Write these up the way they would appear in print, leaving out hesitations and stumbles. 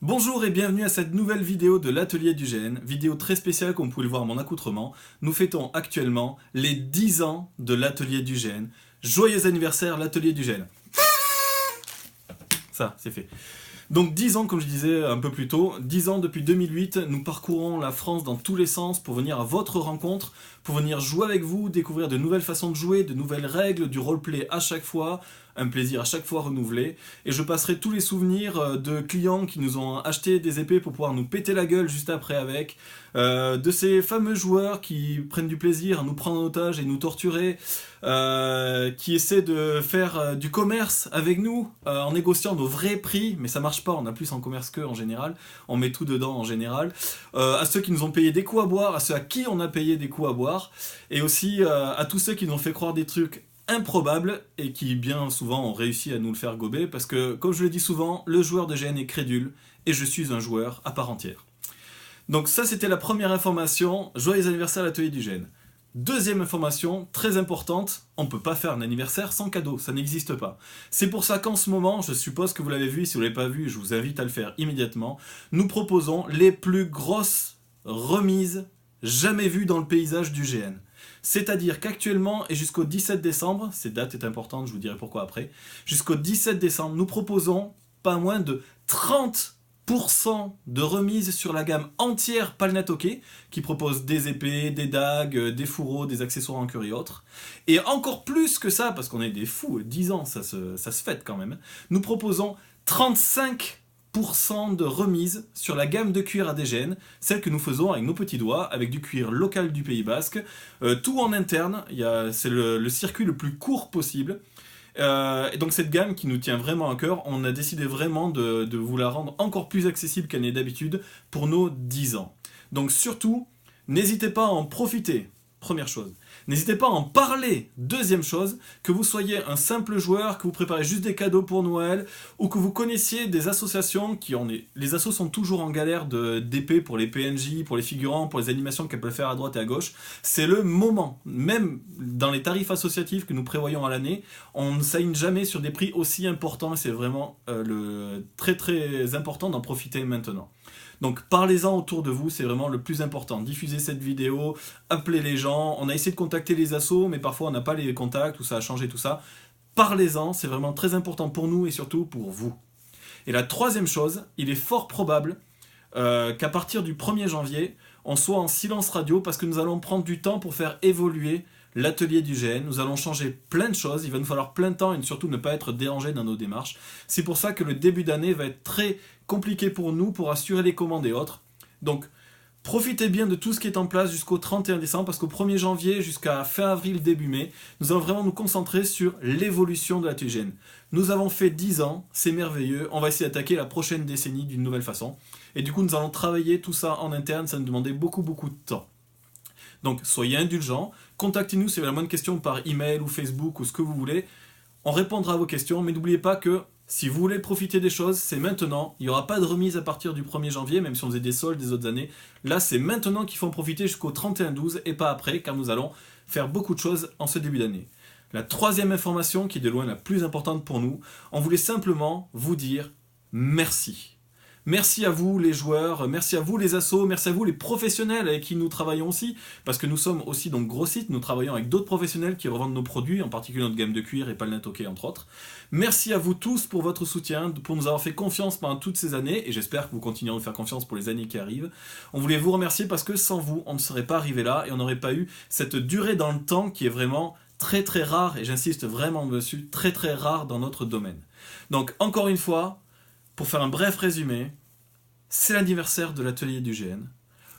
Bonjour et bienvenue à cette nouvelle vidéo de l'atelier du GN, vidéo très spéciale comme vous pouvez le voir à mon accoutrement. Nous fêtons actuellement les 10 ans de l'atelier du GN. Joyeux anniversaire l'atelier du GN. Ça, c'est fait. Donc 10 ans, comme je disais un peu plus tôt, 10 ans depuis 2008, nous parcourons la France dans tous les sens pour venir à votre rencontre, pour venir jouer avec vous, découvrir de nouvelles façons de jouer, de nouvelles règles, du roleplay à chaque fois, un plaisir à chaque fois renouvelé. Et je passerai tous les souvenirs de clients qui nous ont acheté des épées pour pouvoir nous péter la gueule juste après avec, de ces fameux joueurs qui prennent du plaisir à nous prendre en otage et nous torturer, qui essaient de faire du commerce avec nous en négociant nos vrais prix, mais ça marche pas, on a plus en commerce qu'eux en général, on met tout dedans en général, à ceux qui nous ont payé des coups à boire, à ceux à qui on a payé des coups à boire, et aussi à tous ceux qui nous ont fait croire des trucs improbables et qui bien souvent ont réussi à nous le faire gober, parce que comme je le dis souvent, le joueur de GN est crédule, et je suis un joueur à part entière. Donc ça c'était la première information, joyeux anniversaire à l'atelier du GN. Deuxième information, très importante, on ne peut pas faire un anniversaire sans cadeau, ça n'existe pas. C'est pour ça qu'en ce moment, je suppose que vous l'avez vu, si vous ne l'avez pas vu, je vous invite à le faire immédiatement, nous proposons les plus grosses remises jamais vues dans le paysage du GN. C'est-à-dire qu'actuellement et jusqu'au 17 décembre, cette date est importante, je vous dirai pourquoi après, jusqu'au 17 décembre, nous proposons pas moins de 30% de remise sur la gamme entière Palnet Hockey, qui propose des épées, des dagues, des fourreaux, des accessoires en cuir et autres. Et encore plus que ça, parce qu'on est des fous, 10 ans, ça se fête quand même, nous proposons 35% de remise sur la gamme de cuir ADGN, celle que nous faisons avec nos petits doigts, avec du cuir local du Pays Basque, tout en interne, c'est le circuit le plus court possible. Et donc cette gamme qui nous tient vraiment à cœur, on a décidé vraiment de vous la rendre encore plus accessible qu'elle n'est d'habitude pour nos 10 ans. Donc surtout, n'hésitez pas à en profiter, première chose. N'hésitez pas à en parler, deuxième chose, que vous soyez un simple joueur, que vous préparez juste des cadeaux pour Noël, ou que vous connaissiez des associations qui en est... Les assos sont toujours en galère d'épées pour les PNJ, pour les figurants, pour les animations qu'elles peuvent faire à droite et à gauche. C'est le moment. Même dans les tarifs associatifs que nous prévoyons à l'année, on ne s'aligne jamais sur des prix aussi importants, et c'est vraiment très très important d'en profiter maintenant. Donc parlez-en autour de vous, c'est vraiment le plus important. Diffusez cette vidéo, appelez les gens. On a essayé de contacter les assos, mais parfois on n'a pas les contacts, ou ça a changé tout ça. Parlez-en, c'est vraiment très important pour nous et surtout pour vous. Et la troisième chose, il est fort probable qu'à partir du 1er janvier, on soit en silence radio parce que nous allons prendre du temps pour faire évoluer l'atelier du GN. Nous allons changer plein de choses, il va nous falloir plein de temps et surtout ne pas être dérangé dans nos démarches. C'est pour ça que le début d'année va être très compliqué pour nous pour assurer les commandes et autres. Donc profitez bien de tout ce qui est en place jusqu'au 31 décembre parce qu'au 1er janvier jusqu'à fin avril, début mai, nous allons vraiment nous concentrer sur l'évolution de l'atelier GN. Nous avons fait 10 ans, c'est merveilleux, on va essayer d'attaquer la prochaine décennie d'une nouvelle façon. Et du coup nous allons travailler tout ça en interne, ça nous demandait beaucoup de temps. Donc soyez indulgents, contactez-nous si vous avez la moindre question par email ou Facebook ou ce que vous voulez. On répondra à vos questions, mais n'oubliez pas que si vous voulez profiter des choses, c'est maintenant. Il n'y aura pas de remise à partir du 1er janvier, même si on faisait des soldes des autres années. Là, c'est maintenant qu'il faut en profiter jusqu'au 31-12 et pas après, car nous allons faire beaucoup de choses en ce début d'année. La troisième information, qui est de loin la plus importante pour nous, on voulait simplement vous dire merci. Merci à vous les joueurs, merci à vous les assos, merci à vous les professionnels avec qui nous travaillons aussi, parce que nous sommes aussi donc gros sites, nous travaillons avec d'autres professionnels qui revendent nos produits, en particulier notre gamme de cuir et Palnet Hockey entre autres. Merci à vous tous pour votre soutien, pour nous avoir fait confiance pendant toutes ces années, et j'espère que vous continuerez à nous faire confiance pour les années qui arrivent. On voulait vous remercier parce que sans vous, on ne serait pas arrivé là, et on n'aurait pas eu cette durée dans le temps qui est vraiment très très rare, et j'insiste vraiment dessus, très très rare dans notre domaine. Donc encore une fois, pour faire un bref résumé, c'est l'anniversaire de l'atelier du GN.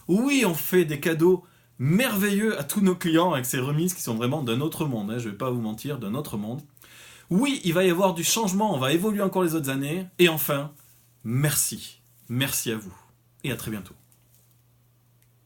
Oui, on fait des cadeaux merveilleux à tous nos clients avec ces remises qui sont vraiment d'un autre monde, je ne vais pas vous mentir, d'un autre monde. Oui, il va y avoir du changement, on va évoluer encore les autres années. Et enfin, merci. Merci à vous. Et à très bientôt.